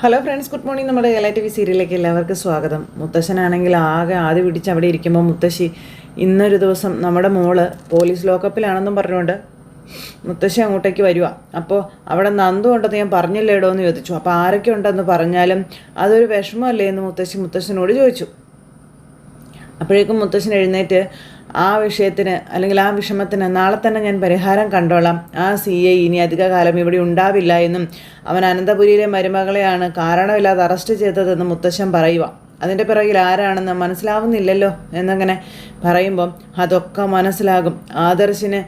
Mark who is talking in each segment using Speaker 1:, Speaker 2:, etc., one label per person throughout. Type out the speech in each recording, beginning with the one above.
Speaker 1: Hello friends, good morning. നമ്മുടെ LITV സീരിയലിലേക്ക് എല്ലാവർക്കും സ്വാഗതം. മുത്തശ്ശനാണെങ്കിൽ ആകെ ആദ്യ പിടിച്ച് അവിടെ ഇരിക്കുമ്പോൾ മുത്തശ്ശി ഇന്നൊരു ദിവസം നമ്മുടെ മോള് പോലീസ് ലോക്കപ്പിലാണെന്നും പറഞ്ഞുകൊണ്ട് മുത്തശ്ശി അങ്ങോട്ടേക്ക് വരിക. അപ്പോൾ അവിടെ നന്ദു ഉണ്ടെന്ന് ഞാൻ പറഞ്ഞില്ലേടോ എന്ന് ചോദിച്ചു. അപ്പോൾ ആരൊക്കെ ഉണ്ടെന്ന് പറഞ്ഞാലും അതൊരു വിഷമമല്ലേ എന്ന് മുത്തശ്ശനോട് ചോദിച്ചു. അപ്പോഴേക്കും മുത്തശ്ശൻ എഴുന്നേറ്റ് ആ വിഷയത്തിന് അല്ലെങ്കിൽ ആ വിഷമത്തിന് നാളെ തന്നെ ഞാൻ പരിഹാരം കണ്ടോളാം, ആ CI ഇനി അധികകാലം ഇവിടെ ഉണ്ടാവില്ല എന്നും അവൻ അനന്തപുരിയിലെ മരുമകളെയാണ് കാരണമില്ലാതെ അറസ്റ്റ് ചെയ്തതെന്ന് മുത്തശ്ശൻ പറയുക. അതിൻ്റെ പിറകിൽ ആരാണെന്ന് മനസ്സിലാവുന്നില്ലല്ലോ എന്നങ്ങനെ പറയുമ്പം അതൊക്കെ മനസ്സിലാകും. ആദർശിനെ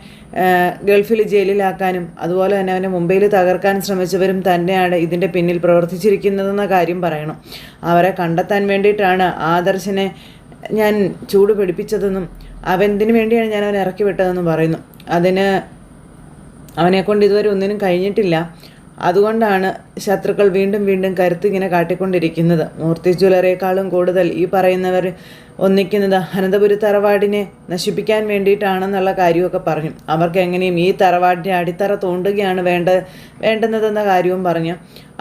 Speaker 1: ഗൾഫിൽ ജയിലിലാക്കാനും അതുപോലെ തന്നെ അവനെ മുംബൈയിൽ തകർക്കാൻ ശ്രമിച്ചവരും തന്നെയാണ് ഇതിൻ്റെ പിന്നിൽ പ്രവർത്തിച്ചിരിക്കുന്നതെന്ന കാര്യം പറയണം. അവരെ കണ്ടെത്താൻ വേണ്ടിയിട്ടാണ് ആദർശിനെ ഞാൻ ചൂട് പിടിപ്പിച്ചതെന്നും അവനെന്തിനു വേണ്ടിയാണ് ഞാൻ അവനെ ഇറക്കി വിട്ടതെന്നും പറയുന്നു. അതിന് അവനെക്കൊണ്ട് ഇതുവരെ ഒന്നിനും കഴിഞ്ഞിട്ടില്ല. അതുകൊണ്ടാണ് ശത്രുക്കൾ വീണ്ടും വീണ്ടും കരുത്ത് ഇങ്ങനെ കാട്ടിക്കൊണ്ടിരിക്കുന്നത്. മൂർത്തി ജ്വല്ലറിയേക്കാളും കൂടുതൽ ഈ പറയുന്നവർ ഒന്നിക്കുന്നത് അനന്തപുരി തറവാടിനെ നശിപ്പിക്കാൻ വേണ്ടിയിട്ടാണെന്നുള്ള കാര്യമൊക്കെ പറഞ്ഞു. അവർക്ക് എങ്ങനെയും ഈ തറവാടിൻ്റെ അടിത്തറ തോണ്ടുകയാണ് വേണ്ടുന്നതെന്ന കാര്യവും പറഞ്ഞു.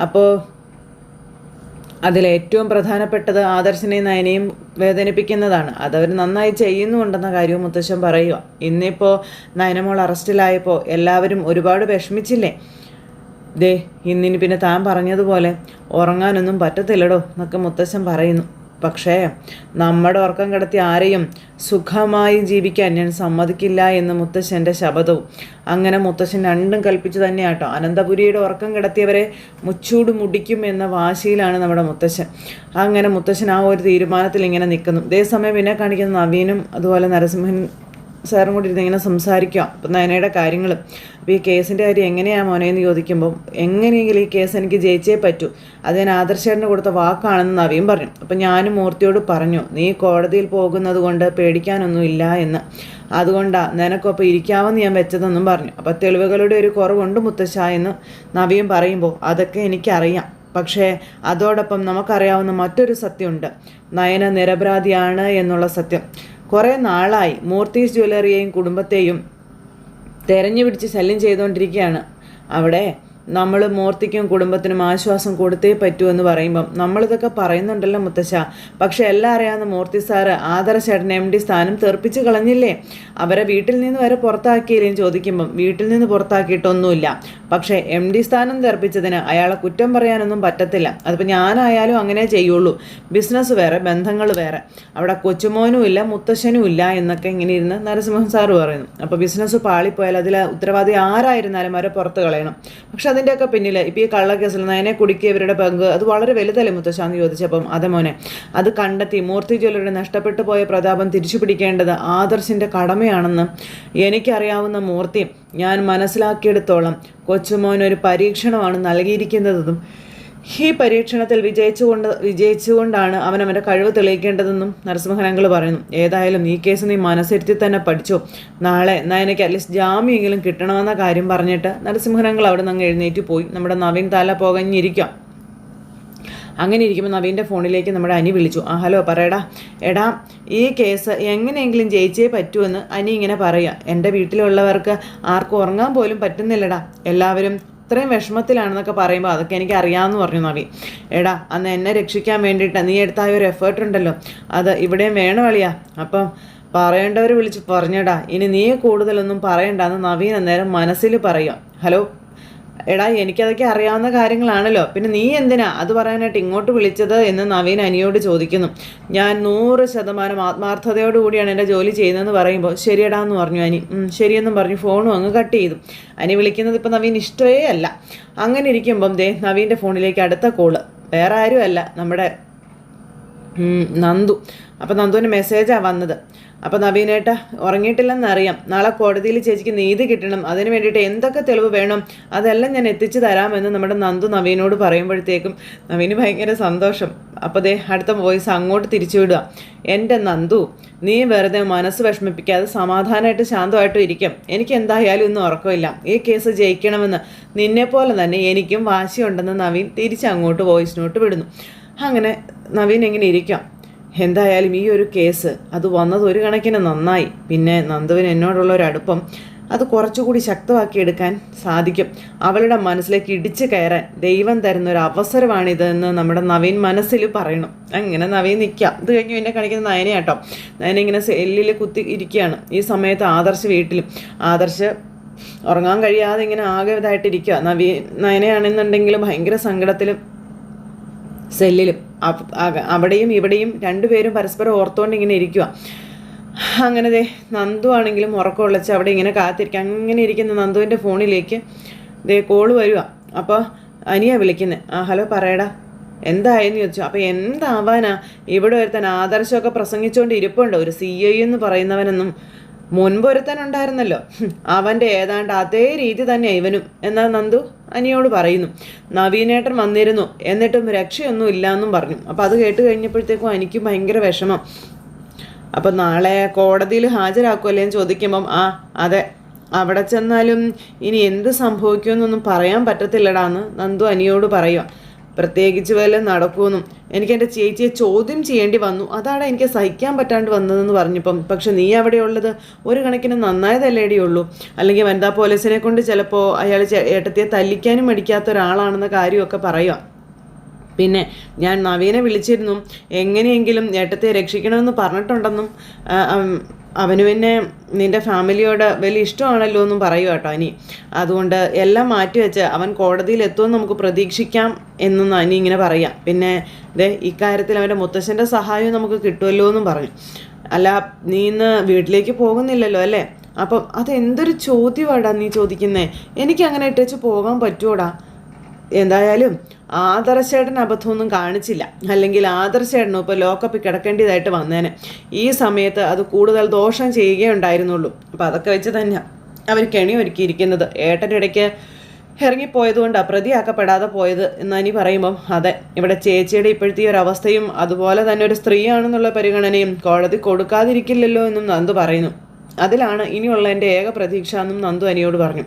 Speaker 1: അപ്പോൾ അതിലേറ്റവും പ്രധാനപ്പെട്ടത് ആദർശിനെയും നയനെയും വേദനിപ്പിക്കുന്നതാണ്. അതവർ നന്നായി ചെയ്യുന്നുണ്ടെന്ന കാര്യവും മുത്തശ്ശൻ പറയുക. ഇന്നിപ്പോൾ നയനമോൾ അറസ്റ്റിലായപ്പോൾ എല്ലാവരും ഒരുപാട് വിഷമിച്ചില്ലേ? ഇന്നിനി പിന്നെ താൻ പറഞ്ഞതുപോലെ ഉറങ്ങാനൊന്നും പറ്റത്തില്ലടോ എന്നൊക്കെ മുത്തശ്ശൻ പറയുന്നു. പക്ഷേ നമ്മുടെ ഉറക്കം കിടത്തി ആരെയും സുഖമായി ജീവിക്കാൻ ഞാൻ സമ്മതിക്കില്ല എന്ന് മുത്തശ്ശൻ്റെ ശപഥവും. അങ്ങനെ മുത്തശ്ശൻ രണ്ടും കൽപ്പിച്ചു തന്നെയാട്ടോ. അനന്തപുരിയുടെ ഉറക്കം കിടത്തിയവരെ മുച്ചൂട് മുടിക്കും എന്ന വാശിയിലാണ് നമ്മുടെ മുത്തശ്ശൻ. അങ്ങനെ മുത്തശ്ശൻ ആ ഒരു തീരുമാനത്തിൽ ഇങ്ങനെ നിൽക്കുന്നു. ഇതേസമയം പിന്നെ കാണിക്കുന്ന നവീനും അതുപോലെ നരസിംഹൻ സാറും കൂടി ഇരുന്ന് ഇങ്ങനെ സംസാരിക്കുക. അപ്പം നയനയുടെ കാര്യങ്ങൾ. അപ്പോൾ ഈ കേസിൻ്റെ കാര്യം എങ്ങനെയാണ് മോനെ എന്ന് ചോദിക്കുമ്പോൾ എങ്ങനെയെങ്കിലും ഈ കേസ് എനിക്ക് ജയിച്ചേ പറ്റൂ, അത് ഞാൻ ആദർശേട്ടന് കൊടുത്ത വാക്കാണെന്ന് നവീൻ പറഞ്ഞു. അപ്പം ഞാനും മൂർത്തിയോട് പറഞ്ഞു, നീ കോടതിയിൽ പോകുന്നത് കൊണ്ട് പേടിക്കാനൊന്നുമില്ല എന്ന്, അതുകൊണ്ടാണ് നിനക്കൊപ്പം ഇരിക്കാമെന്ന് ഞാൻ വെച്ചതെന്നും പറഞ്ഞു. അപ്പോൾ തെളിവുകളുടെ ഒരു കുറവുണ്ട് മുത്തശ്ശ എന്ന് നവീൻ പറയുമ്പോൾ അതൊക്കെ എനിക്കറിയാം. പക്ഷേ അതോടൊപ്പം നമുക്കറിയാവുന്ന മറ്റൊരു സത്യമുണ്ട്, നയന നിരപരാധിയാണ് എന്നുള്ള സത്യം. കുറേ നാളായി മൂർത്തീസ് ജ്വല്ലറിയെയും കുടുംബത്തെയും തെരഞ്ഞു പിടിച്ച് ശല്യം ചെയ്തുകൊണ്ടിരിക്കുകയാണ്. അവിടെ നമ്മൾ മൂർത്തിക്കും കുടുംബത്തിനും ആശ്വാസം കൊടുത്തേ പറ്റൂ എന്ന് പറയുമ്പം നമ്മളിതൊക്കെ പറയുന്നുണ്ടല്ലോ മുത്തശ്ശ, പക്ഷെ എല്ലാം അറിയാവുന്ന മൂർത്തി സാറ് ആദർശേട്ടൻ MD സ്ഥാനം തെറിപ്പിച്ച് കളഞ്ഞില്ലേ? അവരെ വീട്ടിൽ നിന്ന് വരെ പുറത്താക്കിയില്ലേന്ന് ചോദിക്കുമ്പം വീട്ടിൽ നിന്ന് പുറത്താക്കിയിട്ടൊന്നുമില്ല, പക്ഷേ MD സ്ഥാനം തെറിപ്പിച്ചതിന് അയാളെ കുറ്റം പറയാനൊന്നും പറ്റത്തില്ല. അതിപ്പോൾ ഞാനായാലും അങ്ങനെ ചെയ്യുള്ളൂ. ബിസിനസ് വേറെ, ബന്ധങ്ങൾ വേറെ. അവിടെ കൊച്ചുമോനും ഇല്ല മുത്തശ്ശനും ഇല്ല എന്നൊക്കെ ഇങ്ങനെ ഇരുന്ന് നരസിംഹൻ സാറ് പറയുന്നു. അപ്പോൾ ബിസിനസ് പാളിപ്പോയാൽ അതിൽ ഉത്തരവാദി ആരായിരുന്നാലും അവരെ പുറത്ത് കളയണം. പക്ഷെ അതിൻ്റെയൊക്കെ പിന്നിൽ ഇപ്പോൾ ഈ കള്ളക്കേസിൽ നയനെ കുടുക്കിയവരുടെ പങ്ക് അത് വളരെ വലുതല്ലേ മുത്തശ്ശാന്ന് ചോദിച്ചപ്പം അതെ മോനെ, അത് കണ്ടെത്തി മൂർത്തി ജ്വല്ലറിയുടെ നഷ്ടപ്പെട്ടു പോയ പ്രതാപം തിരിച്ചു പിടിക്കേണ്ടത് ആദർശിൻ്റെ കടമയാണെന്ന് എനിക്കറിയാവുന്ന മൂർത്തി, ഞാൻ മനസ്സിലാക്കിയെടുത്തോളം കൊച്ചുമോനൊരു പരീക്ഷണമാണ് നൽകിയിരിക്കുന്നതെന്നും ഈ പരീക്ഷണത്തിൽ വിജയിച്ചുകൊണ്ടാണ് അവനവൻ്റെ കഴിവ് തെളിയിക്കേണ്ടതെന്നും നരസിംഹൻ അങ്കിൾ പറയുന്നു. ഏതായാലും ഈ കേസ് നീ മനസ്സിരുത്തി തന്നെ പഠിച്ചു, നാളെ നയനയ്ക്ക് അറ്റ്ലീസ്റ്റ് ജാമ്യമെങ്കിലും കിട്ടണമെന്ന കാര്യം പറഞ്ഞിട്ട് നരസിംഹൻ അങ്കിൾ അവിടെ നിന്ന് എഴുന്നേറ്റ് പോയി. നമ്മുടെ നവീൻ തല പോകഞ്ഞിരിക്കാം. അങ്ങനെ ഇരിക്കുമ്പോൾ നവീൻ്റെ ഫോണിലേക്ക് നമ്മുടെ അനി വിളിച്ചു. ഹലോ പറയടാ. എടാ, ഈ കേസ് എങ്ങനെയെങ്കിലും ജയിച്ചേ പറ്റുമെന്ന് അനി ഇങ്ങനെ പറയുക. എൻ്റെ വീട്ടിലുള്ളവർക്ക് ആർക്കും ഉറങ്ങാൻ പോലും പറ്റുന്നില്ലടാ, എല്ലാവരും ഇത്രയും വിഷമത്തിലാണെന്നൊക്കെ പറയുമ്പോൾ അതൊക്കെ എനിക്ക് അറിയാമെന്ന് പറഞ്ഞു നവീൻ. എടാ, അന്ന് എന്നെ രക്ഷിക്കാൻ വേണ്ടിയിട്ട് നീ എടുത്തായ ഒരു എഫേർട്ട് ഉണ്ടല്ലോ, അത് ഇവിടെയും വേണം അളിയാ. അപ്പം പറയേണ്ടവർ വിളിച്ച് പറഞ്ഞടാ, ഇനി നീ കൂടുതലൊന്നും പറയണ്ടെന്ന് നവീൻ അന്നേരം മനസ്സിൽ പറയുക. ഹലോ എടാ, എനിക്കതൊക്കെ അറിയാവുന്ന കാര്യങ്ങളാണല്ലോ, പിന്നെ നീ എന്തിനാ അത് പറയാനായിട്ട് ഇങ്ങോട്ട് വിളിച്ചത് എന്ന് നവീൻ അനിയോട് ചോദിക്കുന്നു. ഞാൻ 100% ആത്മാർത്ഥതയോടുകൂടിയാണ് എൻ്റെ ജോലി ചെയ്യുന്നതെന്ന് പറയുമ്പോൾ ശരിയടാ എന്ന് പറഞ്ഞു അനി. ശരിയെന്നും പറഞ്ഞു ഫോണും അങ്ങ് കട്ട് ചെയ്തു. അനി വിളിക്കുന്നത് ഇപ്പം നവീൻ ഇഷ്ടമേ അല്ല. അങ്ങനെ ഇരിക്കുമ്പം നവീൻ്റെ ഫോണിലേക്ക് അടുത്ത കോള് വേറെ ആരുമല്ല, നമ്മുടെ നന്ദു. അപ്പോൾ നന്ദുവിന് മെസ്സേജാണ് വന്നത്. അപ്പോൾ നവീനേട്ട ഉറങ്ങിയിട്ടില്ലെന്നറിയാം, നാളെ കോടതിയിൽ ചേച്ചിക്ക് നീതി കിട്ടണം, അതിന് വേണ്ടിയിട്ട് എന്തൊക്കെ തെളിവ് വേണം അതെല്ലാം ഞാൻ എത്തിച്ചു തരാമെന്ന് നമ്മുടെ നന്ദു നവീനോട് പറയുമ്പോഴത്തേക്കും നവീന് ഭയങ്കര സന്തോഷം. അപ്പോൾ അടുത്ത വോയിസ് അങ്ങോട്ട് തിരിച്ചു വിടുക. എൻ്റെ നന്ദു, നീ വെറുതെ മനസ്സ് വിഷമിപ്പിക്കാതെ സമാധാനമായിട്ട് ശാന്തമായിട്ടും ഇരിക്കും. എനിക്ക് എന്തായാലും ഒന്നും ഉറക്കമില്ല, ഈ കേസ് ജയിക്കണമെന്ന് നിന്നെപ്പോലെ തന്നെ എനിക്കും വാശിയുണ്ടെന്ന് നവീൻ തിരിച്ചങ്ങോട്ട് വോയിസ് നോട്ട് വിടുന്നു. അങ്ങനെ നവീൻ എങ്ങനെ ഇരിക്കാം. എന്തായാലും ഈ ഒരു കേസ് അത് വന്നത് ഒരു കണക്കിന് നന്നായി. പിന്നെ നന്ദുവിന് എന്നോടുള്ള ഒരു അടുപ്പം അത് കുറച്ചുകൂടി ശക്തമാക്കിയെടുക്കാൻ സാധിക്കും. അവളുടെ മനസ്സിലേക്ക് ഇടിച്ചു കയറാൻ ദൈവം തരുന്ന ഒരു അവസരമാണിതെന്ന് നമ്മുടെ നവീൻ മനസ്സിൽ പറയണം. അങ്ങനെ നവീൻ നിൽക്കാം. ഇത് കഴിഞ്ഞ് പിന്നെ കാണിക്കുന്ന നയനയാട്ടോ. നയന ഇങ്ങനെ സെല്ലിൽ കുത്തി ഇരിക്കുകയാണ്. ഈ സമയത്ത് ആദർശ് വീട്ടിലും. ആദർശ് ഉറങ്ങാൻ കഴിയാതെ ഇങ്ങനെ ആകെ ഇതായിട്ടിരിക്കുക. നയനയാണെന്നുണ്ടെങ്കിൽ ഭയങ്കര സങ്കടത്തിലും സെല്ലിലും. അവിടെയും ഇവിടെയും രണ്ടുപേരും പരസ്പരം ഓർത്തുകൊണ്ട് ഇങ്ങനെ ഇരിക്കുക. അങ്ങനെ നന്ദു ആണെങ്കിലും ഉറക്കം ഉളച്ച് അവിടെ ഇങ്ങനെ കാത്തിരിക്കുക. അങ്ങനെ ഇരിക്കുന്ന നന്ദുവിൻ്റെ ഫോണിലേക്ക് കോള് വരിക. അപ്പോൾ അനിയ വിളിക്കുന്നത്. ഹലോ പറയടാ, എന്തായെന്ന് ചോദിച്ചു. അപ്പോൾ എന്താവാനാ, ഇവിടെ ഒരുത്തൻ ആദർശമൊക്കെ പ്രസംഗിച്ചുകൊണ്ട് ഇരിപ്പുണ്ട്. ഒരു CI എന്ന് പറയുന്നവനൊന്നും മുൻപ് ഒരുത്തനുണ്ടായിരുന്നല്ലോ, അവൻ്റെ ഏതാണ്ട് അതേ രീതി തന്നെയാണ് ഇവനും എന്നാൽ നന്ദു അനിയോട് പറയുന്നു. നവീനേട്ടൻ വന്നിരുന്നു, എന്നിട്ടും രക്ഷയൊന്നും ഇല്ലയെന്നും പറഞ്ഞു. അപ്പോൾ അത് കേട്ട് കഴിഞ്ഞപ്പോഴത്തേക്കും എനിക്കും ഭയങ്കര വിഷമം. അപ്പം നാളെ കോടതിയിൽ ഹാജരാക്കുമല്ലേ എന്ന് ചോദിക്കുമ്പം അതെ, അവിടെ ചെന്നാലും ഇനി എന്ത് സംഭവിക്കുമെന്നൊന്നും പറയാൻ പറ്റത്തില്ലടാന്ന് നന്ദു അനിയോട് പറയുക. പ്രത്യേകിച്ച് വല്ലതും നടക്കുമെന്നും എനിക്കെൻ്റെ ചേച്ചിയെ ചോദ്യം ചെയ്യേണ്ടി വന്നു, അതാണ് എനിക്ക് സഹിക്കാൻ പറ്റാണ്ട് വന്നതെന്ന് പറഞ്ഞപ്പം. പക്ഷെ നീ അവിടെ ഉള്ളത് ഒരു കണക്കിന് നന്നായതല്ലേടി ഉള്ളൂ. അല്ലെങ്കിൽ വനിതാ പോലീസിനെ കൊണ്ട് ചിലപ്പോൾ അയാൾ ഏട്ടത്തിയെ തല്ലിക്കാനും മടിക്കാത്ത ഒരാളാണെന്ന കാര്യമൊക്കെ പറയുക. പിന്നെ ഞാൻ നവീനെ വിളിച്ചിരുന്നു, എങ്ങനെയെങ്കിലും ഏട്ടത്തെ രക്ഷിക്കണമെന്ന് പറഞ്ഞിട്ടുണ്ടെന്നും അവന് പിന്നെ നിൻ്റെ ഫാമിലിയോട് വലിയ ഇഷ്ടമാണല്ലോ എന്നും പറയുക കേട്ടോ അനി. അതുകൊണ്ട് എല്ലാം മാറ്റിവെച്ച് അവൻ കോടതിയിൽ എത്തുമെന്ന് നമുക്ക് പ്രതീക്ഷിക്കാം എന്നും അനി ഇങ്ങനെ പറയാം. പിന്നെ ഇക്കാര്യത്തിൽ അവൻ്റെ മുത്തശ്ശൻ്റെ സഹായവും നമുക്ക് കിട്ടുമല്ലോ എന്നും പറഞ്ഞു. അല്ല, നീ ഇന്ന് വീട്ടിലേക്ക് പോകുന്നില്ലല്ലോ അല്ലേ? അപ്പം അതെന്തൊരു ചോദ്യമാടാ നീ ചോദിക്കുന്നേ? എനിക്കങ്ങനെ ഇട്ടേച്ച് പോകാൻ പറ്റുമോടാ? എന്തായാലും ആദർശേട്ടൻ അബദ്ധമൊന്നും കാണിച്ചില്ല, അല്ലെങ്കിൽ ആദർശേട്ടനും ഇപ്പോൾ ലോക്കപ്പിൽ കിടക്കേണ്ടതായിട്ട് വന്നേനെ. ഈ സമയത്ത് അത് കൂടുതൽ ദോഷം ചെയ്യുകയുണ്ടായിരുന്നുള്ളൂ. അപ്പോൾ അതൊക്കെ വെച്ച് തന്നെ അവർ കെണി ഒരുക്കിയിരിക്കുന്നത്. ഏട്ടൻ്റെ ഇടയ്ക്ക് ഇറങ്ങിപ്പോയതുകൊണ്ടാണ് പ്രതിയാക്കപ്പെടാതെ പോയത് എന്നനി പറയുമ്പം അതെ, ഇവിടെ ചേച്ചിയുടെ ഇപ്പോഴത്തെ ഒരു അവസ്ഥയും അതുപോലെ തന്നെ ഒരു സ്ത്രീയാണെന്നുള്ള പരിഗണനയും കോടതി കൊടുക്കാതിരിക്കില്ലല്ലോ എന്നും നന്ദു പറയുന്നു. അതിലാണ് ഇനിയുള്ള എൻ്റെ ഏക പ്രതീക്ഷ എന്നും നന്ദു അനിയോട് പറഞ്ഞു.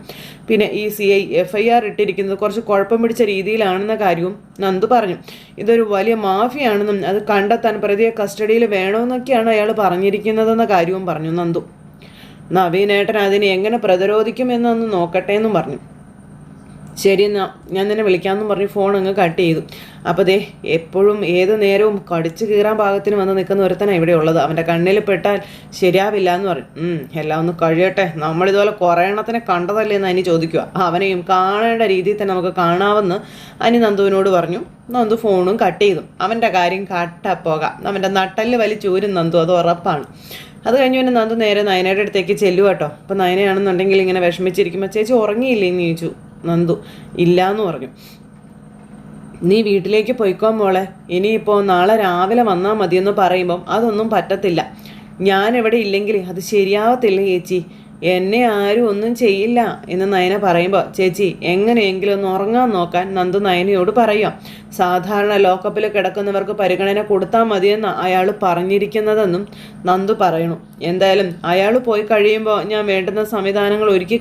Speaker 1: പിന്നെ ഈ CI FIR ഇട്ടിരിക്കുന്നത് കുറച്ച് കുഴപ്പം പിടിച്ച രീതിയിലാണെന്ന കാര്യവും നന്ദു പറഞ്ഞു. ഇതൊരു വലിയ മാഫിയാണെന്നും അത് കണ്ടെത്താൻ പ്രതിയെ കസ്റ്റഡിയിൽ വേണമെന്നൊക്കെയാണ് അയാൾ പറഞ്ഞിരിക്കുന്നതെന്ന കാര്യവും പറഞ്ഞു നന്ദു. നവീനേട്ടൻ അതിനെ എങ്ങനെ പ്രതിരോധിക്കുമെന്നൊന്ന് നോക്കട്ടെ എന്നും പറഞ്ഞു. ശരി എന്നാൽ ഞാൻ നിന്നെ വിളിക്കാമെന്നും പറഞ്ഞ് ഫോൺ അങ്ങ് കട്ട് ചെയ്തു. അപ്പോൾ എപ്പോഴും ഏത് നേരവും കടിച്ചു കീറാൻ പാകത്തിന് വന്ന് നിൽക്കുന്ന ഒരുത്തനാണ് ഇവിടെ ഉള്ളത്. അവൻ്റെ കണ്ണിൽ പെട്ടാൽ ശരിയാവില്ല എന്ന് പറഞ്ഞു. എല്ലാം ഒന്ന് കഴിയട്ടെ, നമ്മളിതുപോലെ കുറേ എണ്ണത്തിനെ കണ്ടതല്ലേ എന്ന് അനി ചോദിക്കുക. അവനെയും കാണേണ്ട രീതിയിൽ തന്നെ നമുക്ക് കാണാമെന്ന് അനി നന്ദുവിനോട് പറഞ്ഞു. നന്ദു ഫോണും കട്ട് ചെയ്തു. അവൻ്റെ കാര്യം കട്ടപ്പോകാം. അവൻ്റെ നട്ടല് വലിച്ചൂരും നന്ദു, അത് ഉറപ്പാണ്. അത് കഴിഞ്ഞ് പിന്നെ നന്ദു നേരെ നയനയുടെ അടുത്തേക്ക് ചെല്ലുക കേട്ടോ. അപ്പോൾ നയനയാണെന്നുണ്ടെങ്കിൽ ഇങ്ങനെ വിഷമിച്ചിരിക്കുമ്പോൾ ചേച്ചി ഉറങ്ങിയില്ലേ എന്ന് ചോദിച്ചു. നന്ദു ഇല്ലയെന്ന് പറഞ്ഞു. നീ വീട്ടിലേക്ക് പോയിക്കോ മോളെ, ഇനിയിപ്പോൾ നാളെ രാവിലെ വന്നാൽ മതിയെന്ന് പറയുമ്പം അതൊന്നും പറ്റത്തില്ല. ഞാനിവിടെ ഇല്ലെങ്കിൽ അത് ശരിയാവത്തില്ല ചേച്ചി, എന്നെ ആരും ഒന്നും ചെയ്യില്ല എന്ന് നയന പറയുമ്പോൾ ചേച്ചി എങ്ങനെയെങ്കിലും ഒന്ന് ഉറങ്ങാൻ നോക്കാൻ നന്ദു നയനയോട് പറയാം. സാധാരണ ലോക്കപ്പിൽ കിടക്കുന്നവർക്ക് പരിഗണന കൊടുത്താൽ മതിയെന്ന് അയാൾ പറഞ്ഞിരിക്കുന്നതെന്നും നന്ദു പറയണു. എന്തായാലും അയാൾ പോയി കഴിയുമ്പോൾ ഞാൻ വേണ്ടുന്ന സംവിധാനങ്ങൾ ഒരുക്കി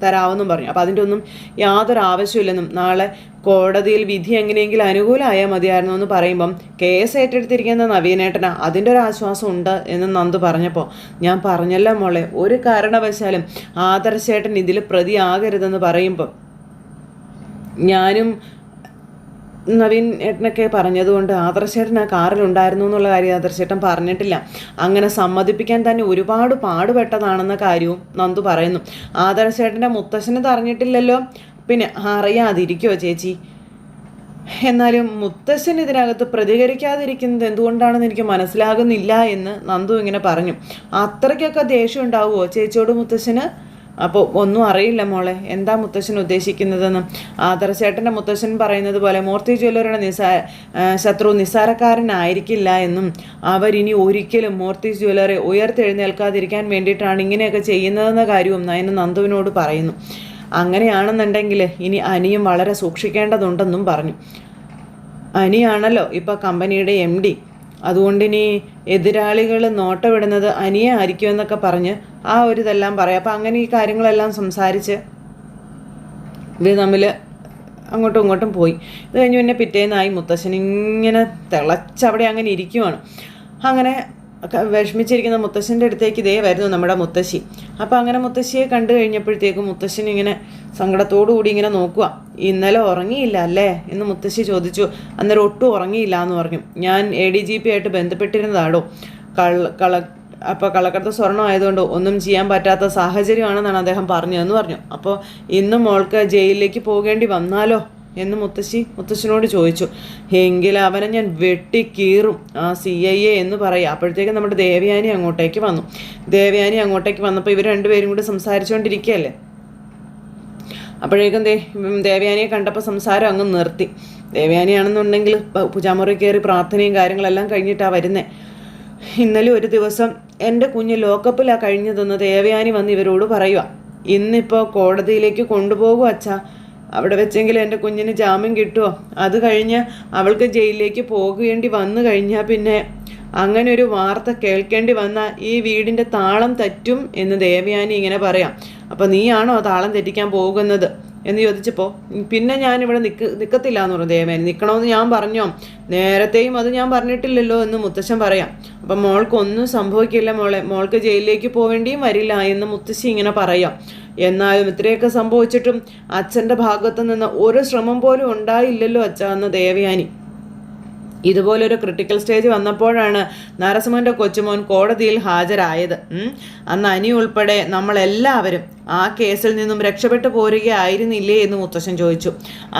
Speaker 1: തരാമെന്നും പറഞ്ഞു. അപ്പോൾ അതിൻ്റെ ഒന്നും യാതൊരു ആവശ്യമില്ലെന്നും നാളെ കോടതിയിൽ വിധി എങ്ങനെയെങ്കിലും അനുകൂലമായാൽ മതിയായിരുന്നു എന്ന് പറയുമ്പം കേസ് ഏറ്റെടുത്തിരിക്കുന്ന നവീനേട്ടനാ, അതിൻ്റെ ഒരു ആശ്വാസം ഉണ്ട് എന്ന് നന്ദു പറഞ്ഞപ്പോൾ ഞാൻ പറഞ്ഞല്ലോ മോളെ, ഒരു കാരണവശാലും ആദർശേട്ടൻ ഇതിൽ പ്രതിയാകരുതെന്ന് പറയുമ്പം ഞാനും നവീൻ ഏട്ടനൊക്കെ പറഞ്ഞതുകൊണ്ട് ആദർശേട്ടൻ ആ കാറിലുണ്ടായിരുന്നു എന്നുള്ള കാര്യം ആദർശേട്ടൻ പറഞ്ഞിട്ടില്ല. അങ്ങനെ സമ്മതിപ്പിക്കാൻ തന്നെ ഒരുപാട് പാടുപെട്ടതാണെന്ന കാര്യവും നന്ദു പറയുന്നു. ആദർശേട്ടൻ്റെ മുത്തശ്ശന് അറിഞ്ഞിട്ടില്ലല്ലോ, പിന്നെ അറിയാതിരിക്കുമോ ചേച്ചി? എന്നാലും മുത്തശ്ശൻ ഇതിനകത്ത് പ്രതികരിക്കാതിരിക്കുന്നത് എന്തുകൊണ്ടാണെന്ന് എനിക്ക് മനസ്സിലാകുന്നില്ല എന്ന് നന്ദു ഇങ്ങനെ പറഞ്ഞു. അത്രയ്ക്കൊക്കെ ദേഷ്യം ഉണ്ടാവുമോ ചേച്ചിയോട് മുത്തശ്ശന്? അപ്പോൾ ഒന്നും അറിയില്ല മോളെ, എന്താ മുത്തശ്ശൻ ഉദ്ദേശിക്കുന്നതെന്ന്. ആദർശേട്ടൻ്റെ മുത്തശ്ശൻ പറയുന്നത് പോലെ മൂർത്തി ജ്വല്ലറിയുടെ ശത്രു നിസ്സാരക്കാരനായിരിക്കില്ല എന്നും അവരിനി ഒരിക്കലും മൂർത്തി ജ്വല്ലറി ഉയർത്തെഴുന്നേൽക്കാതിരിക്കാൻ വേണ്ടിയിട്ടാണ് ഇങ്ങനെയൊക്കെ ചെയ്യുന്നതെന്ന കാര്യവും നയന നന്ദുവിനോട് പറയുന്നു. അങ്ങനെയാണെന്നുണ്ടെങ്കിൽ ഇനി അനിയും വളരെ സൂക്ഷിക്കേണ്ടതുണ്ടെന്നും പറഞ്ഞു. അനിയാണല്ലോ ഇപ്പോൾ കമ്പനിയുടെ MD, അതുകൊണ്ടിനി എതിരാളികൾ നോട്ടമിടുന്നത് അനിയെ ആയിരിക്കുമെന്നൊക്കെ പറഞ്ഞ് ആ ഒരു ഇതെല്ലാം പറയാം. അപ്പം അങ്ങനെ ഈ കാര്യങ്ങളെല്ലാം സംസാരിച്ച് ഇത് തമ്മിൽ അങ്ങോട്ടും ഇങ്ങോട്ടും പോയി. ഇത് കഴിഞ്ഞ് പിന്നെ പിറ്റേന്നായി മുത്തശ്ശൻ ഇങ്ങനെ തിളച്ചവിടെ അങ്ങനെ ഇരിക്കുവാണ്. അങ്ങനെ വിഷമിച്ചിരിക്കുന്ന മുത്തശ്ശൻ്റെ അടുത്തേക്ക് ഇതേ വരുന്നു നമ്മുടെ മുത്തശ്ശി. അപ്പോൾ അങ്ങനെ മുത്തശ്ശിയെ കണ്ടു കഴിഞ്ഞപ്പോഴത്തേക്കും മുത്തശ്ശൻ ഇങ്ങനെ സങ്കടത്തോടു കൂടി ഇങ്ങനെ നോക്കുക. ഇന്നലെ ഉറങ്ങിയില്ല അല്ലേ എന്ന് മുത്തശ്ശി ചോദിച്ചു. അന്നേരം ഒട്ടും ഉറങ്ങിയില്ല എന്ന് പറഞ്ഞു. ഞാൻ ADGP ആയിട്ട് ബന്ധപ്പെട്ടിരുന്നതാടോ. അപ്പോൾ കള്ളക്കടത്ത് സ്വർണ്ണം ആയതുകൊണ്ട് ഒന്നും ചെയ്യാൻ പറ്റാത്ത സാഹചര്യമാണെന്നാണ് അദ്ദേഹം പറഞ്ഞതെന്ന് പറഞ്ഞു. അപ്പോൾ ഇന്ന് മോൾക്ക് ജയിലിലേക്ക് പോകേണ്ടി വന്നാലോ എന്ന് മുത്തശ്ശനോട് ചോദിച്ചു. എങ്കിൽ അവനെ ഞാൻ വെട്ടിക്കീറും, ആ CIA എന്ന് പറയുക. അപ്പോഴത്തേക്കും നമ്മുടെ ദേവയാനി അങ്ങോട്ടേക്ക് വന്നു. ദേവയാനി അങ്ങോട്ടേക്ക് വന്നപ്പോൾ ഇവർ രണ്ടുപേരും കൂടി സംസാരിച്ചുകൊണ്ടിരിക്കുകയല്ലേ. അപ്പോഴേക്കും ദേവയാനിയെ കണ്ടപ്പോൾ സംസാരം അങ്ങ് നിർത്തി. ദേവയാനിയാണെന്നുണ്ടെങ്കിൽ പൂജാമുറി കയറി പ്രാർത്ഥനയും കാര്യങ്ങളെല്ലാം കഴിഞ്ഞിട്ടാണ് വരുന്നത്. ഇന്നലെ ഒരു ദിവസം എൻ്റെ കുഞ്ഞ് ലോക്കപ്പിലാണ് കഴിഞ്ഞതെന്ന് ദേവയാനി വന്ന് ഇവരോട് പറയുക. ഇന്നിപ്പോൾ കോടതിയിലേക്ക് കൊണ്ടുപോകും അച്ഛാ, അവിടെ വെച്ചെങ്കിലും എൻ്റെ കുഞ്ഞിന് ജാമ്യം കിട്ടുമോ? അത് കഴിഞ്ഞ് അവൾക്ക് ജയിലിലേക്ക് പോകേണ്ടി വന്നു കഴിഞ്ഞാൽ പിന്നെ അങ്ങനെ ഒരു വാർത്ത കേൾക്കേണ്ടി വന്നാൽ ഈ വീടിൻ്റെ താളം തെറ്റും എന്ന് ദേവയാനി ഇങ്ങനെ പറയാം. അപ്പം നീയാണോ താളം തെറ്റിക്കാൻ പോകുന്നത് എന്ന് ചോദിച്ചപ്പോൾ പിന്നെ ഞാനിവിടെ നിൽക്കത്തില്ല എന്ന് പറഞ്ഞു ദേവയാനി. നിൽക്കണമെന്ന് ഞാൻ പറഞ്ഞോ? നേരത്തെയും അത് ഞാൻ പറഞ്ഞിട്ടില്ലല്ലോ എന്ന് മുത്തശ്ശൻ പറയാം. അപ്പം മോൾക്കൊന്നും സംഭവിക്കില്ല മോൾക്ക് ജയിലിലേക്ക് പോവേണ്ടിയും വരില്ല എന്ന് മുത്തശ്ശി ഇങ്ങനെ പറയാം. എന്നാലും ഇത്രയൊക്കെ സംഭവിച്ചിട്ടും അച്ഛൻ്റെ ഭാഗത്തു നിന്ന് ഒരു ശ്രമം പോലും ഉണ്ടായില്ലല്ലോ അച്ഛ എന്ന് ദേവയാനി. ഇതുപോലൊരു ക്രിട്ടിക്കൽ സ്റ്റേജ് വന്നപ്പോഴാണ് നരസിംഹൻ്റെ കൊച്ചുമോൻ കോടതിയിൽ ഹാജരായത്. അന്ന് അനി ഉൾപ്പെടെ നമ്മളെല്ലാവരും ആ കേസിൽ നിന്നും രക്ഷപ്പെട്ടു പോരുകയായിരുന്നില്ലേ എന്ന് മുത്തശ്ശൻ ചോദിച്ചു.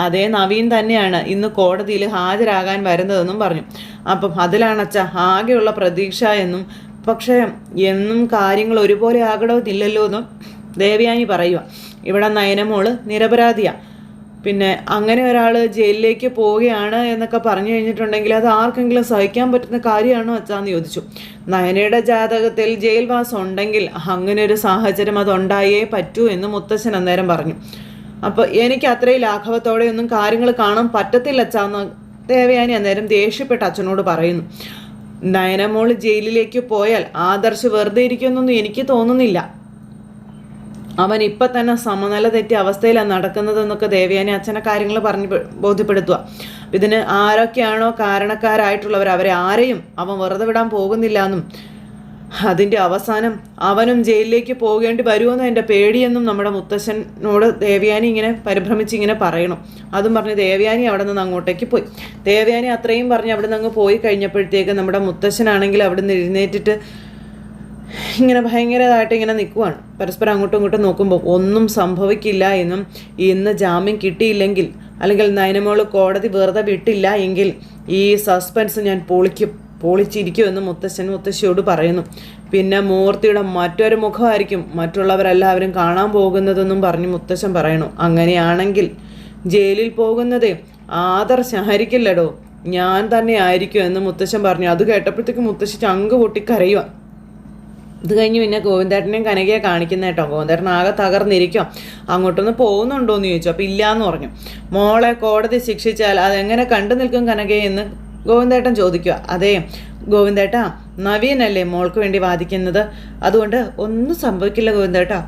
Speaker 1: അതേ നവീൻ തന്നെയാണ് ഇന്ന് കോടതിയിൽ ഹാജരാകാൻ വരുന്നതെന്നും പറഞ്ഞു. അപ്പം അതിലാണ് അച്ഛ ആകെയുള്ള പ്രതീക്ഷ എന്നും. പക്ഷേ എന്നും കാര്യങ്ങൾ ഒരുപോലെ ആകണമെന്നില്ലല്ലോ എന്നും ദേവയാനി പറയുക. ഇവിടെ നയനമോള് നിരപരാധിയാണ്. പിന്നെ അങ്ങനെ ഒരാൾ ജയിലിലേക്ക് പോവുകയാണ് എന്നൊക്കെ പറഞ്ഞു കഴിഞ്ഞിട്ടുണ്ടെങ്കിൽ അത് ആർക്കെങ്കിലും സഹിക്കാൻ പറ്റുന്ന കാര്യമാണോ അച്ഛാന്ന് ചോദിച്ചു. നയനയുടെ ജാതകത്തിൽ ജയിൽവാസം ഉണ്ടെങ്കിൽ അങ്ങനെ ഒരു സാഹചര്യം അതുണ്ടായേ പറ്റൂ എന്ന് മുത്തശ്ശൻ അന്നേരം പറഞ്ഞു. അപ്പോൾ എനിക്ക് അത്രയും ലാഘവത്തോടെ ഒന്നും കാര്യങ്ങൾ കാണാൻ പറ്റത്തില്ല അച്ഛാന്ന് ദേവയാനി അന്നേരം ദേഷ്യപ്പെട്ട് അച്ഛനോട് പറയുന്നു. നയനമോള് ജയിലിലേക്ക് പോയാൽ ആദർശ് വെറുതെ ഇരിക്കുമെന്നൊന്നും എനിക്ക് തോന്നുന്നില്ല. അവൻ ഇപ്പം തന്നെ സമനില തെറ്റിയ അവസ്ഥയിലാണ് നടക്കുന്നതെന്നൊക്കെ ദേവയാനി അച്ഛനെ കാര്യങ്ങൾ പറഞ്ഞ് ബോധ്യപ്പെടുത്തുക. ഇതിന് ആരൊക്കെയാണോ കാരണക്കാരായിട്ടുള്ളവർ അവരെ ആരെയും അവൻ വെറുതെ വിടാൻ പോകുന്നില്ല എന്നും അതിൻ്റെ അവസാനം അവനും ജയിലിലേക്ക് പോകേണ്ടി വരുമെന്നും എൻ്റെ പേടിയെന്നും നമ്മുടെ മുത്തശ്ശനോട് ദേവയാനി ഇങ്ങനെ പരിഭ്രമിച്ച് ഇങ്ങനെ പറയണം. അതും പറഞ്ഞ് ദേവയാനി അവിടെ നിന്ന് അങ്ങോട്ടേക്ക് പോയി. ദേവയാനി അത്രയും പറഞ്ഞ് അവിടെ നിന്ന് അങ്ങ് പോയി കഴിഞ്ഞപ്പോഴത്തേക്ക് നമ്മുടെ മുത്തശ്ശനാണെങ്കിൽ അവിടെ നിന്ന് എഴുന്നേറ്റിട്ട് ഇങ്ങനെ ഭയങ്കരമായിട്ട് ഇങ്ങനെ നിൽക്കുവാണ്. പരസ്പരം അങ്ങോട്ടും ഇങ്ങോട്ടും നോക്കുമ്പോൾ ഒന്നും സംഭവിക്കില്ല എന്നും ഇന്ന് ജാമ്യം കിട്ടിയില്ലെങ്കിൽ അല്ലെങ്കിൽ നയനമോള് കോടതി വെറുതെ വിട്ടില്ല എങ്കിൽ ഈ സസ്പെൻസ് ഞാൻ പൊളിച്ചിരിക്കുമെന്ന് മുത്തശ്ശിയോട് പറയുന്നു. പിന്നെ മൂർത്തിയുടെ മറ്റൊരു മുഖമായിരിക്കും മറ്റുള്ളവരെല്ലാവരും കാണാൻ പോകുന്നതെന്നും പറഞ്ഞ് മുത്തശ്ശൻ പറയണു. അങ്ങനെയാണെങ്കിൽ ജയിലിൽ പോകുന്നത് ആദർശായിരിക്കില്ലടോ, ഞാൻ തന്നെ ആയിരിക്കും എന്ന് മുത്തശ്ശൻ പറഞ്ഞു. അത് കേട്ടപ്പോഴത്തേക്ക് മുത്തശ്ശി ചങ്ക് പൊട്ടിക്കരയുക. ഇത് കഴിഞ്ഞ് പിന്നെ ഗോവിന്ദേട്ടനെയും കനകയെ കാണിക്കുന്ന കേട്ടോ. ഗോവിന്ദേട്ടൻ ആകെ തകർന്നിരിക്കും. അങ്ങോട്ടൊന്ന് പോകുന്നുണ്ടോയെന്ന് ചോദിച്ചു. അപ്പോൾ ഇല്ലയെന്ന് പറഞ്ഞു. മോളെ കോടതി ശിക്ഷിച്ചാൽ അതെങ്ങനെ കണ്ടു നിൽക്കും കനകയെ എന്ന് ഗോവിന്ദേട്ടൻ ചോദിക്കുക. അതേ ഗോവിന്ദേട്ടാ, നവീനല്ലേ മോൾക്ക് വേണ്ടി വാദിക്കുന്നത്, അതുകൊണ്ട് ഒന്നും സംഭവിക്കില്ല ഗോവിന്ദേട്ടാ.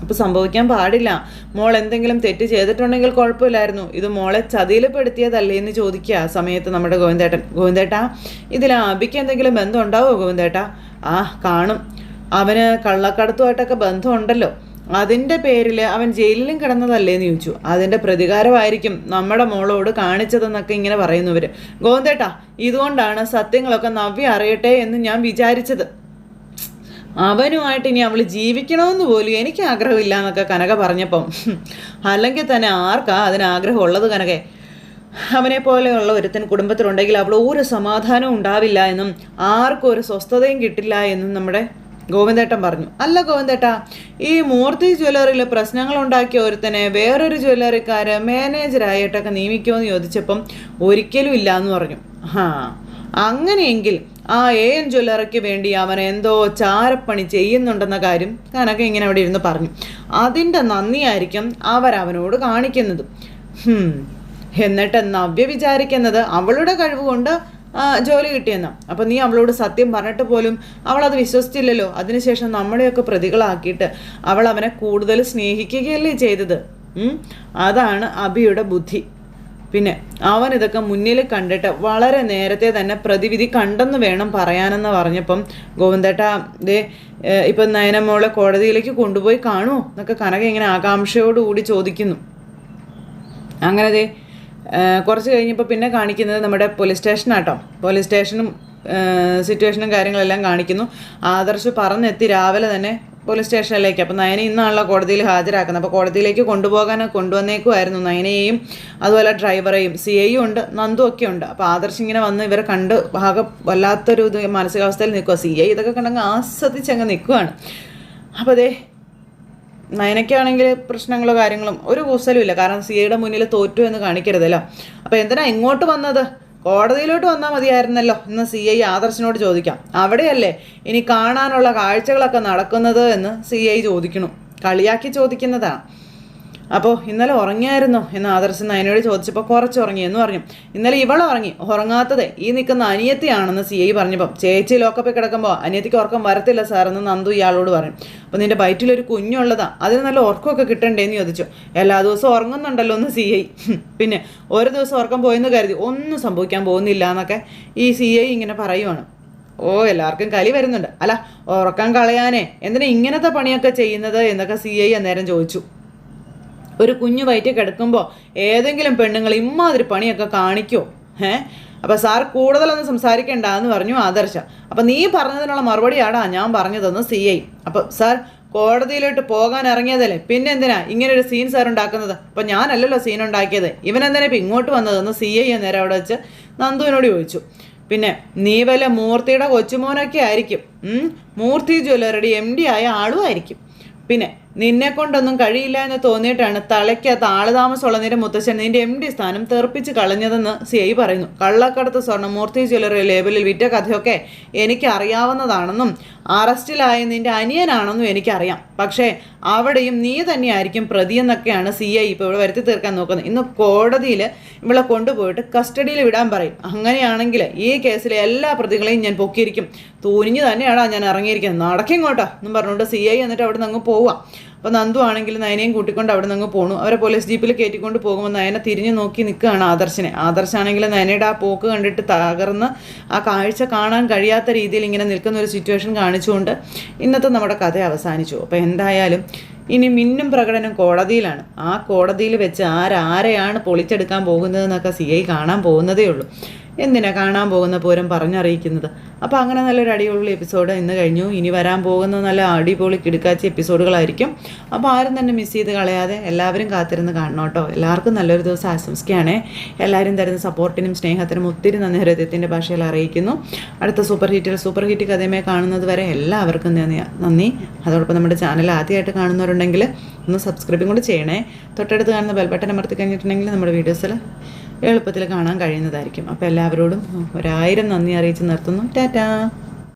Speaker 1: അപ്പോൾ സംഭവിക്കാൻ പാടില്ല. മോൾ എന്തെങ്കിലും തെറ്റ് ചെയ്തിട്ടുണ്ടെങ്കിൽ കുഴപ്പമില്ലായിരുന്നു. ഇത് മോളെ ചതിയിൽപ്പെടുത്തിയതല്ലേ എന്ന് ചോദിക്കുക ആ സമയത്ത് നമ്മുടെ ഗോവിന്ദേട്ടാ ഇതിൽ അബിക്ക് എന്തെങ്കിലും ബന്ധം ഉണ്ടാവുമോ ഗോവിന്ദേട്ടാ? ആ കാണും, അവന് കള്ളക്കടത്തുമായിട്ടൊക്കെ ബന്ധമുണ്ടല്ലോ, അതിൻ്റെ പേരിൽ അവൻ ജയിലിലും കിടന്നതല്ലേന്ന് ചോദിച്ചു. അതിൻ്റെ പ്രതികാരമായിരിക്കും നമ്മുടെ മോളോട് കാണിച്ചതെന്നൊക്കെ ഇങ്ങനെ പറയുന്നവർ. ഗോവിന്ദേട്ടാ ഇതുകൊണ്ടാണ് സത്യങ്ങളൊക്കെ നവ്യ അറിയട്ടെ എന്ന് ഞാൻ വിചാരിച്ചത്. അവനുമായിട്ട് ഇനി അവൾ ജീവിക്കണമെന്ന് പോലും എനിക്ക് ആഗ്രഹമില്ല എന്നൊക്കെ കനക പറഞ്ഞപ്പം അല്ലെങ്കിൽ തന്നെ ആർക്കാ അതിനാഗ്രഹമുള്ളത് കനകെ? അവനെ പോലെയുള്ള ഒരുത്തൻ കുടുംബത്തിലുണ്ടെങ്കിൽ അവൾ ഒരു സമാധാനവും ഉണ്ടാവില്ല എന്നും ആർക്കും ഒരു സ്വസ്ഥതയും കിട്ടില്ല എന്നും നമ്മുടെ ഗോവിന്ദേട്ടൻ പറഞ്ഞു. അല്ല ഗോവിന്ദേട്ടാ, ഈ മൂർത്തി ജ്വല്ലറിയിൽ പ്രശ്നങ്ങളുണ്ടാക്കിയ ഒരുത്തനെ വേറൊരു ജ്വല്ലറിക്കാര് മാനേജറായിട്ടൊക്കെ നിയമിക്കുമെന്ന് ചോദിച്ചപ്പം ഒരിക്കലും ഇല്ല എന്ന് പറഞ്ഞു. അങ്ങനെയെങ്കിൽ ആ AN ജ്വല്ലറിക്ക് വേണ്ടി അവൻ എന്തോ ചാരപ്പണി ചെയ്യുന്നുണ്ടെന്ന കാര്യം കനക ഇങ്ങനെ അവിടെ ഇരുന്ന് പറഞ്ഞു. അതിൻ്റെ നന്ദിയായിരിക്കും അവനോട് കാണിക്കുന്നത്. എന്നിട്ട് നവ്യ വിചാരിക്കുന്നത് അവളുടെ കഴിവ് കൊണ്ട് ജോലി കിട്ടിയെന്നാണ്. അപ്പം നീ അവളോട് സത്യം പറഞ്ഞിട്ട് പോലും അവളത് വിശ്വസിച്ചില്ലല്ലോ. അതിനുശേഷം നമ്മളെയൊക്കെ പ്രതികളാക്കിയിട്ട് അവൾ അവനെ കൂടുതൽ സ്നേഹിക്കുകയല്ലേ ചെയ്തത്. അതാണ് അഭിയുടെ ബുദ്ധി. പിന്നെ അവൻ ഇതൊക്കെ മുന്നിൽ കണ്ടിട്ട് വളരെ നേരത്തെ തന്നെ പ്രതിവിധി കണ്ടെന്ന് വേണം പറയാനെന്ന് പറഞ്ഞപ്പം ഗോവിന്ദേട്ട ദേ ഇപ്പം നയനമോളെ കോടതിയിലേക്ക് കൊണ്ടുപോയി കാണുമോ എന്നൊക്കെ കനക ഇങ്ങനെ ആകാംക്ഷയോടുകൂടി ചോദിക്കുന്നു. അങ്ങനെ ദേ കുറച്ച് കഴിഞ്ഞപ്പോൾ പിന്നെ കാണിക്കുന്നത് നമ്മുടെ പോലീസ് സ്റ്റേഷനാട്ടോ. പോലീസ് സ്റ്റേഷനും സിറ്റുവേഷനും കാര്യങ്ങളെല്ലാം കാണിക്കുന്നു. ആദർശ് പറഞ്ഞെത്തി രാവിലെ തന്നെ പോലീസ് സ്റ്റേഷനിലേക്ക്. അപ്പോൾ നയനെ ഇന്നാണല്ലോ കോടതിയിൽ ഹാജരാക്കുന്നത്. അപ്പോൾ കോടതിയിലേക്ക് കൊണ്ടുവന്നേക്കുമായിരുന്നു നയനയെയും അതുപോലെ ഡ്രൈവറെയും. CI ഉണ്ട്, നന്ദു ഒക്കെ ഉണ്ട്. അപ്പോൾ ആദർശ് ഇങ്ങനെ വന്ന് ഇവരെ കണ്ട് ആകെ വല്ലാത്തൊരു മാനസികാവസ്ഥയിൽ നിൽക്കുക. CI ഇതൊക്കെ കണ്ടങ്ങ് ആസ്വദിച്ചങ്ങ് നിൽക്കുകയാണ്. അപ്പോൾ അതേ നയനയ്ക്കാണെങ്കിൽ പ്രശ്നങ്ങളോ കാര്യങ്ങളും ഒരു കൂസലും ഇല്ല. കാരണം CIയുടെ മുന്നിൽ തോറ്റു എന്ന് കാണിക്കരുതല്ലോ. അപ്പോൾ എന്തിനാ ഇങ്ങോട്ട് വന്നത്? കോടതിയിലോട്ട് വന്നാൽ മതിയായിരുന്നല്ലോ എന്ന് CI ആദർശിനോട് ചോദിക്കാം. അവിടെയല്ലേ ഇനി കാണാനുള്ള കാഴ്ചകളൊക്കെ നടക്കുന്നത് എന്ന് CI ചോദിക്കണു. കളിയാക്കി ചോദിക്കുന്നതാണ്. അപ്പോൾ ഇന്നലെ ഉറങ്ങിയായിരുന്നോ എന്ന് ആദർശ് നയനോട് ചോദിച്ചപ്പോൾ കുറച്ച് ഉറങ്ങിയെന്ന് പറഞ്ഞു. ഇന്നലെ ഉറങ്ങി. ഉറങ്ങാത്തത് ഈ നിൽക്കുന്ന അനിയത്തിയാണെന്ന് CI പറഞ്ഞപ്പം ചേച്ചി ലോക്കപ്പിൽ കിടക്കുമ്പോൾ അനിയത്തിക്ക് ഉറക്കം വരത്തില്ല സാറെന്ന് നന്ദു ഇയാളോട് പറഞ്ഞു. അപ്പോൾ നിൻ്റെ വയറ്റിലൊരു കുഞ്ഞുള്ളതാ, അതിന് നല്ല ഉറക്കമൊക്കെ കിട്ടണ്ടേന്ന് ചോദിച്ചു. എല്ലാ ദിവസവും ഉറങ്ങുന്നുണ്ടല്ലോ എന്ന് CI. പിന്നെ ഒരു ദിവസം ഉറക്കം പോയെന്ന് കരുതി ഒന്നും സംഭവിക്കാൻ പോകുന്നില്ല എന്നൊക്കെ ഈ CI ഇങ്ങനെ പറയുവാണ്. എല്ലാവർക്കും കലി വരുന്നുണ്ട്. അല്ല ഉറക്കം കളയാനേ എന്തിനാ ഇങ്ങനത്തെ പണിയൊക്കെ ചെയ്യുന്നത് എന്നൊക്കെ CI അന്നേരം ചോദിച്ചു. ഒരു കുഞ്ഞു വയറ്റിൽ കിടക്കുമ്പോൾ ഏതെങ്കിലും പെണ്ണുങ്ങൾ ഇമ്മാതിരി പണിയൊക്കെ കാണിക്കുമോ? അപ്പോൾ സാർ കൂടുതലൊന്നും സംസാരിക്കേണ്ട എന്ന് പറഞ്ഞു ആദർശ. അപ്പം നീ പറഞ്ഞതിനുള്ള മറുപടിയാടാ ഞാൻ പറഞ്ഞതെന്ന് CI. അപ്പോൾ സാർ കോടതിയിലോട്ട് പോകാൻ ഇറങ്ങിയതല്ലേ, പിന്നെ എന്തിനാ ഇങ്ങനെ ഒരു സീൻ സാർ ഉണ്ടാക്കുന്നത്? അപ്പം ഞാനല്ലല്ലോ സീൻ ഉണ്ടാക്കിയത്, ഇവനെന്തിനാ ഇപ്പം ഇങ്ങോട്ട് വന്നതെന്ന് CI അന്നേരം അവിടെ വെച്ച് നന്ദുവിനോട് ചോദിച്ചു. പിന്നെ നീ വല്ല മൂർത്തിയുടെ കൊച്ചുമോനൊക്കെ ആയിരിക്കും. മൂർത്തി ജ്വല്ലറിയുടെ MD ആയ ആളും ആയിരിക്കും. പിന്നെ നിന്നെ കൊണ്ടൊന്നും കഴിയില്ല എന്ന് തോന്നിയിട്ടാണ് തലയ്ക്കകത്ത് ആളുതാമസമുള്ള നിന്റെ മുത്തശ്ശൻ നിന്റെ MD സ്ഥാനം തെറിപ്പിച്ച് കളഞ്ഞതെന്ന് CI പറയുന്നു. കള്ളക്കടത്ത് സ്വർണ്ണം മൂർത്തി ജ്വല്ലറി ലേബലിൽ വിറ്റ കഥയൊക്കെ എനിക്ക് അറിയാവുന്നതാണെന്നും അറസ്റ്റിലായ നിന്റെ അനിയനാണെന്നും എനിക്കറിയാം. പക്ഷേ അവിടെയും നീ തന്നെയായിരിക്കും പ്രതിയെന്നൊക്കെയാണ് CI ഇപ്പോൾ ഇവിടെ വരുത്തി തീർക്കാൻ നോക്കുന്നത്. ഇന്ന് കോടതിയിൽ ഇവളെ കൊണ്ടുപോയിട്ട് കസ്റ്റഡിയിൽ വിടാൻ പറയും. അങ്ങനെയാണെങ്കിൽ ഈ കേസിലെ എല്ലാ പ്രതികളെയും ഞാൻ പൊക്കിയിരിക്കും. തൂനിഞ്ഞ് തന്നെയാണോ ഞാൻ ഇറങ്ങിയിരിക്കുന്നത്, നടക്കിങ്ങോട്ടോ എന്നും പറഞ്ഞുകൊണ്ട് CI എന്നിട്ട് അവിടെ നിന്ന് അങ്ങ് പോവാം. അപ്പോൾ നന്ദു ആണെങ്കിൽ നയനയും കൂട്ടിക്കൊണ്ട് അവിടെ നിന്ന് പോണു. അവരെ പോലീസ് ജീപ്പിൽ കയറ്റിക്കൊണ്ട് പോകുമ്പോൾ നയന തിരിഞ്ഞു നോക്കി നിൽക്കുകയാണ് ആദർശിനെ. ആദർശാണെങ്കിൽ നയനയുടെ ആ പോക്ക് കണ്ടിട്ട് തകർന്ന് ആ കാഴ്ച കാണാൻ കഴിയാത്ത രീതിയിൽ ഇങ്ങനെ നിൽക്കുന്ന ഒരു സിറ്റുവേഷൻ കാണിച്ചുകൊണ്ട് ഇന്നത്തെ നമ്മുടെ കഥ അവസാനിച്ചു. അപ്പോൾ എന്തായാലും ഇനി മിന്നും പ്രകടനം കോടതിയിലാണ്. ആ കോടതിയിൽ വെച്ച് ആരെയാണ് പൊളിച്ചെടുക്കാൻ പോകുന്നതെന്നൊക്കെ CI കാണാൻ പോകുന്നതേ ഉള്ളൂ. എന്തിനാ കാണാൻ പോകുന്ന പൂരം പറഞ്ഞറിയിക്കുന്നത്. അപ്പോൾ അങ്ങനെ നല്ലൊരു അടിപൊളി എപ്പിസോഡ് ഇന്ന് കഴിഞ്ഞു. ഇനി വരാൻ പോകുന്ന നല്ല അടിപൊളി കിടുക്കാച്ചി എപ്പിസോഡുകളായിരിക്കും. അപ്പോൾ ആരും തന്നെ മിസ് ചെയ്ത് കളയാതെ എല്ലാവരും കാത്തിരുന്ന് കാണണം കേട്ടോ. എല്ലാവർക്കും നല്ലൊരു ദിവസം ആശംസിക്കുകയാണേ. എല്ലാവരും തരുന്ന സപ്പോർട്ടിനും സ്നേഹത്തിനും ഒത്തിരി നന്ദി ഹൃദയത്തിൻ്റെ ഭാഷയിൽ അറിയിക്കുന്നു. അടുത്ത സൂപ്പർ ഹിറ്റ് കഥയുമായി കാണുന്നത് വരെ എല്ലാവർക്കും നന്ദി. അതോടൊപ്പം നമ്മുടെ ചാനൽ ആദ്യമായിട്ട് കാണുന്നവരുണ്ടെങ്കിൽ ഒന്ന് സബ്സ്ക്രൈബും കൂടി ചെയ്യണേ. തൊട്ടടുത്ത് കാണുന്ന ബെൽ ബട്ടൺ അമർത്തി കഴിഞ്ഞിട്ടുണ്ടെങ്കിൽ നമ്മുടെ വീഡിയോസിൽ എളുപ്പത്തിൽ കാണാൻ കഴിയുന്നതായിരിക്കും. അപ്പോൾ എല്ലാവരോടും 1000 നന്ദി അറിയിച്ച് നിർത്തുന്നു. ടാറ്റാ.